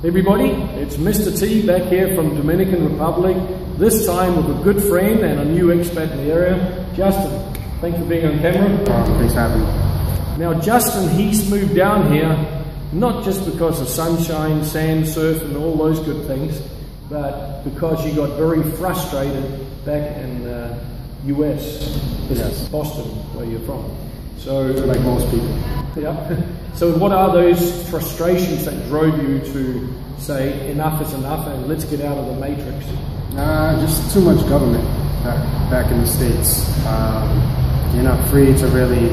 Everybody, it's Mr.T back here from Dominican Republic, this time with a good friend and a new expat in the area, Justin. Thanks for being on camera. Thanks for having me. Now Justin, he's moved down here, not just because of sunshine, sand, surf and all those good things, but because he got very frustrated back in US, yes. Boston, where you're from. So, like most people. Yeah. So what are those frustrations that drove you to say enough is enough and let's get out of the matrix? Just too much government back in the States. You're not free to really,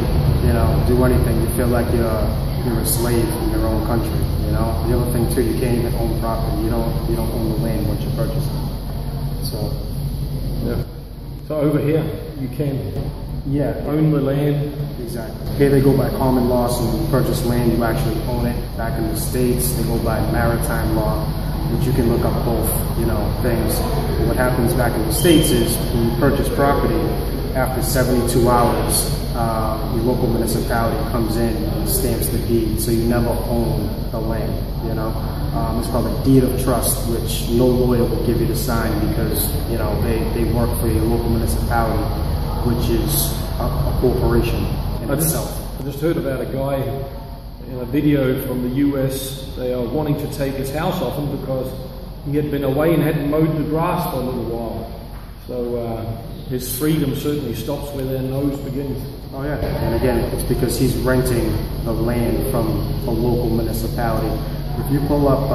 do anything. You feel like you're a slave in your own country. The other thing too, you can't even own property. You don't own the land once you purchase it. So yeah. So over here you can. Yeah, own the land. Exactly. Here they go by common law, so when you purchase land, you actually own it. Back in the States, they go by maritime law, which you can look up both, things. But what happens back in the States is when you purchase property, after 72 hours, your local municipality comes in and stamps the deed, so you never own the land, It's called a deed of trust, which no lawyer will give you to sign because, they work for your local municipality, which is a corporation in itself. I just heard about a guy in a video from the US. They are wanting to take his house off him because he had been away and hadn't mowed the grass for a little while. So his freedom certainly stops where their nose begins. Oh yeah, and again, it's because he's renting the land from a local municipality. If you pull up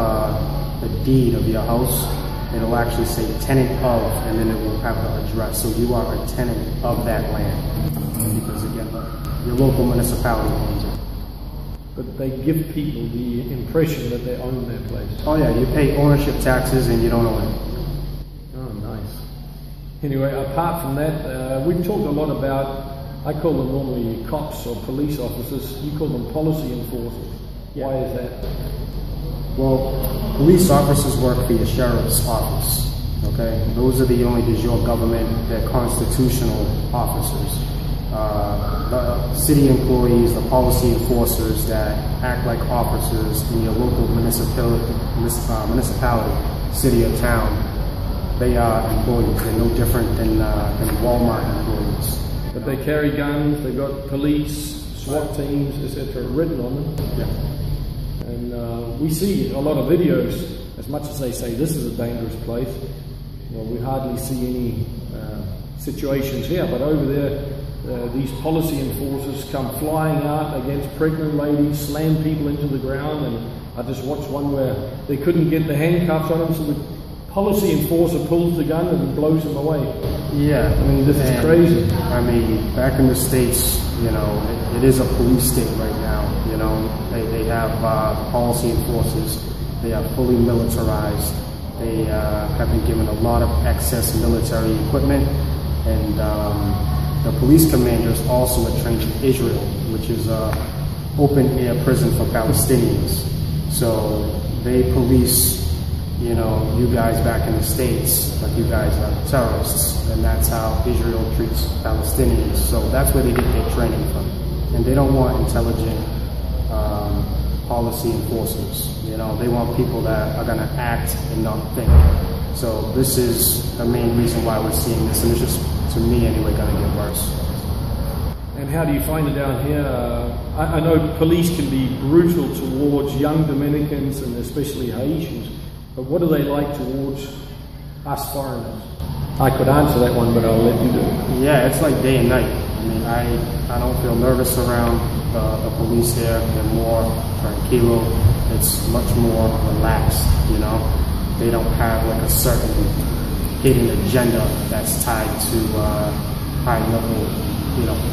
a deed of your house, it'll actually say tenant of, and then it will have the address. So you are a tenant of that land. Because again, your local municipality owns it. But they give people the impression that they own their place. Oh yeah, you pay ownership taxes and you don't own it. Oh, nice. Anyway, apart from that, we've talked a lot about, I call them normally cops or police officers. You call them policy enforcers. Yeah. Why is that? Well, police officers work for your sheriff's office, okay? Those are the only de jure government, they're constitutional officers. The city employees, the policy enforcers that act like officers in your local municipality, city or town, they are employees. They're no different than Walmart employees. But they carry guns, they've got police, SWAT teams, etc. written on them. Yeah. And we see a lot of videos, as much as they say this is a dangerous place, we hardly see any situations here, but over there, these policy enforcers come flying out against pregnant ladies, slam people into the ground, and I just watched one where they couldn't get the handcuffs on them, so the policy enforcer pulls the gun and blows them away. Yeah. I mean, this is crazy. I mean, back in the States, it is a police state right now. They have policy enforcers. They are fully militarized. They have been given a lot of excess military equipment, and the police commanders also are trained in Israel, which is an open-air prison for Palestinians. So they police, you guys back in the States, like you guys are terrorists, and that's how Israel treats Palestinians. So that's where they get their training from. And they don't want intelligent policy enforcers. They want people that are going to act and not think. So this is the main reason why we're seeing this, and it's just, to me anyway, going to get worse. And how do you find it down here? I know police can be brutal towards young Dominicans and especially Haitians, but what are they like towards us foreigners? I could answer that one, but I'll let you do it. Yeah, it's like day and night. I mean, I don't feel nervous around the police here. They're more tranquilo. It's much more relaxed, They don't have like a certain hidden agenda that's tied to high-level,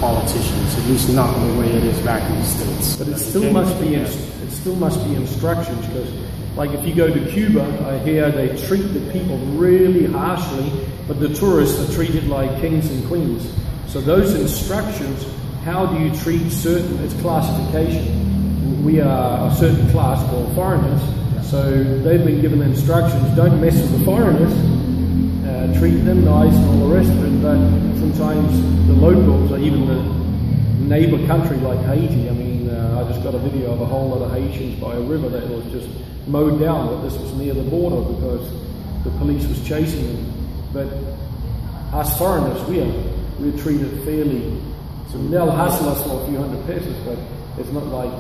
politicians. At least not the way it is back in the States. But it still must be instructions, because Like if you go to Cuba, I hear they treat the people really harshly, but the tourists are treated like kings and queens. So those instructions, how do you treat certain, it's classification. We are a certain class called foreigners, so they've been given instructions, don't mess with the foreigners, treat them nice and all the rest of it, but sometimes the locals, or even the neighbor country like Haiti, I mean, I just got a video of a whole lot of Haitians by a river that was just mowed down, but this was near the border because the police was chasing them. But us foreigners, we're treated fairly. So they'll hustle us for a few hundred pesos, but it's not like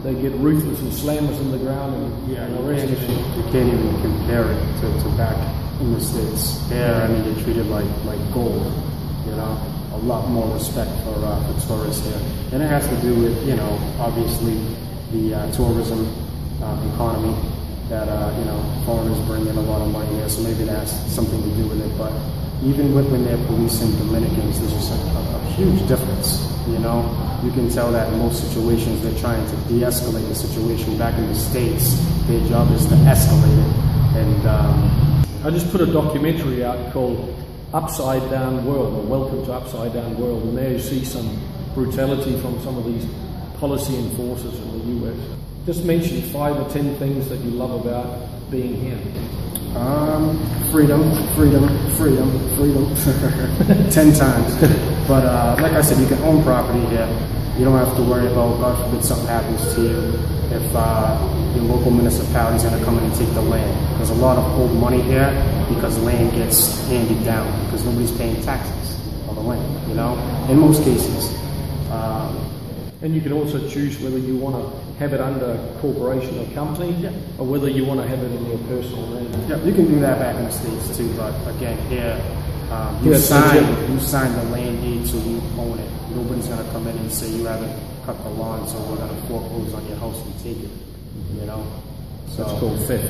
they get ruthless and slam us in the ground and arrest us. You can't even compare it to back in the States. There, I mean, they're treated like gold, you know. A lot more respect for tourists here. And it has to do with, you know, obviously the tourism economy that, you know, foreigners bring in a lot of money here, so maybe that has something to do with it. But even when they're policing Dominicans, there's just a huge difference, you know. You can tell that in most situations they're trying to de-escalate the situation. Back in the States, their job is to escalate it. And I just put a documentary out called Upside Down World, or Welcome to Upside Down World, and there you see some brutality from some of these policy enforcers in the US. Just mention 5 or 10 things that you love about being here. Freedom. 10 times. But like I said, you can own property here. You don't have to worry about, God forbid, something happens to you, if your local municipality is going to come in and take the land. There's a lot of old money here because land gets handed down because nobody's paying taxes on the land, you know, in most cases. And you can also choose whether you want to have it under corporation or company, or whether you want to have it in your personal name. Yeah, you can do that back in the States too, but again, here, you sign the land deed, so you own it. Nobody's going to come in and say you haven't cut the lawn, so we're going to foreclose on your house and take it, you know. So, that's called theft.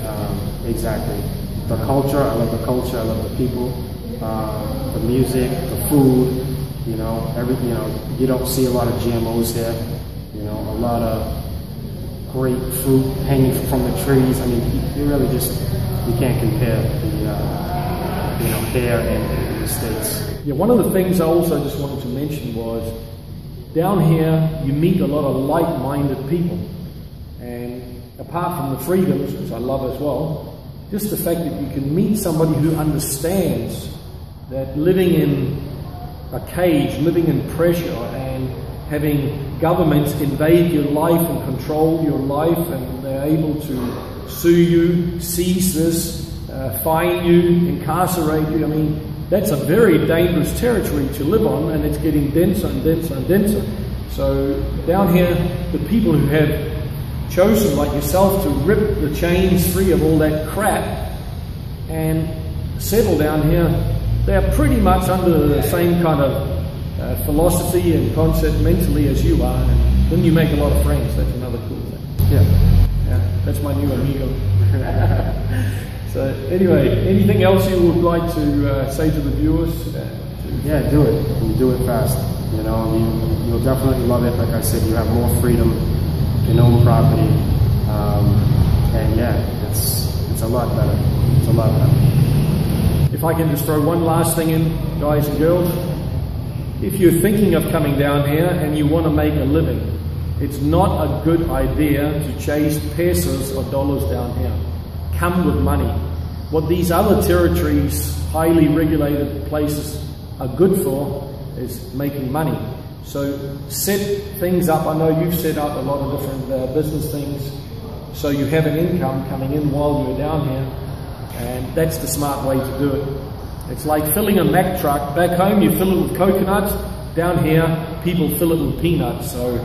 Exactly. The culture, I love the culture, I love the people, the music, the food. You know, you don't see a lot of GMOs here. You know, a lot of great fruit hanging from the trees. I mean, you really you can't compare the, you know, here in the States. Yeah, one of the things I also just wanted to mention was, down here you meet a lot of like-minded people. And apart from the freedoms, which I love as well, just the fact that you can meet somebody who understands that living in a cage, living in pressure and having governments invade your life and control your life, and they're able to sue you, seize this, fine you, incarcerate you. I mean, that's a very dangerous territory to live on, and it's getting denser and denser and denser. So down here, the people who have chosen, like yourself, to rip the chains free of all that crap and settle down here, they're pretty much under the same kind of philosophy and concept mentally as you are, and then you make a lot of friends. That's another cool thing. Yeah, that's my new amigo. So anyway, anything else you would like to say to the viewers? Yeah, do it. And do it fast. You know, you'll definitely love it. Like I said, you have more freedom, you can own property, and yeah, it's a lot better. It's a lot better. If I can just throw one last thing in, guys and girls. If you're thinking of coming down here and you want to make a living, it's not a good idea to chase pesos or dollars down here. Come with money. What these other territories, highly regulated places, are good for is making money. So set things up. I know you've set up a lot of different business things, so you have an income coming in while you're down here. And that's the smart way to do it. It's like filling a Mack truck. Back home you fill it with coconuts. Down here people fill it with peanuts. So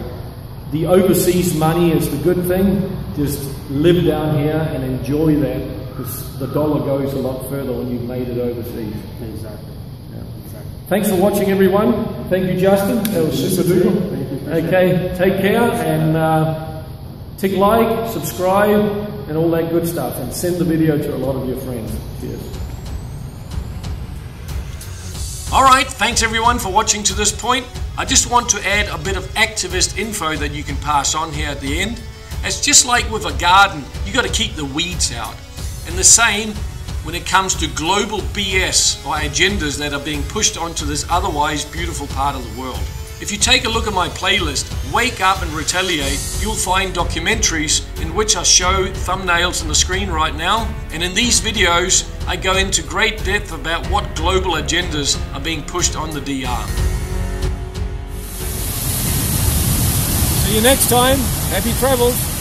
the overseas money is the good thing. Just live down here and enjoy that, because the dollar goes a lot further when you've made it overseas. Exactly. Yeah, exactly. Thanks for watching, everyone. Thank you, Justin. That was super duper. Okay, take care, and tick like, subscribe, and all that good stuff, and send the video to a lot of your friends. Cheers. Alright, thanks everyone for watching to this point. I just want to add a bit of activist info that you can pass on here at the end. It's just like with a garden, you got to keep the weeds out. And the same when it comes to global BS or agendas that are being pushed onto this otherwise beautiful part of the world. If you take a look at my playlist, Wake Up and Retaliate, you'll find documentaries in which I show thumbnails on the screen right now. And in these videos, I go into great depth about what global agendas are being pushed on the DR. See you next time. Happy travels.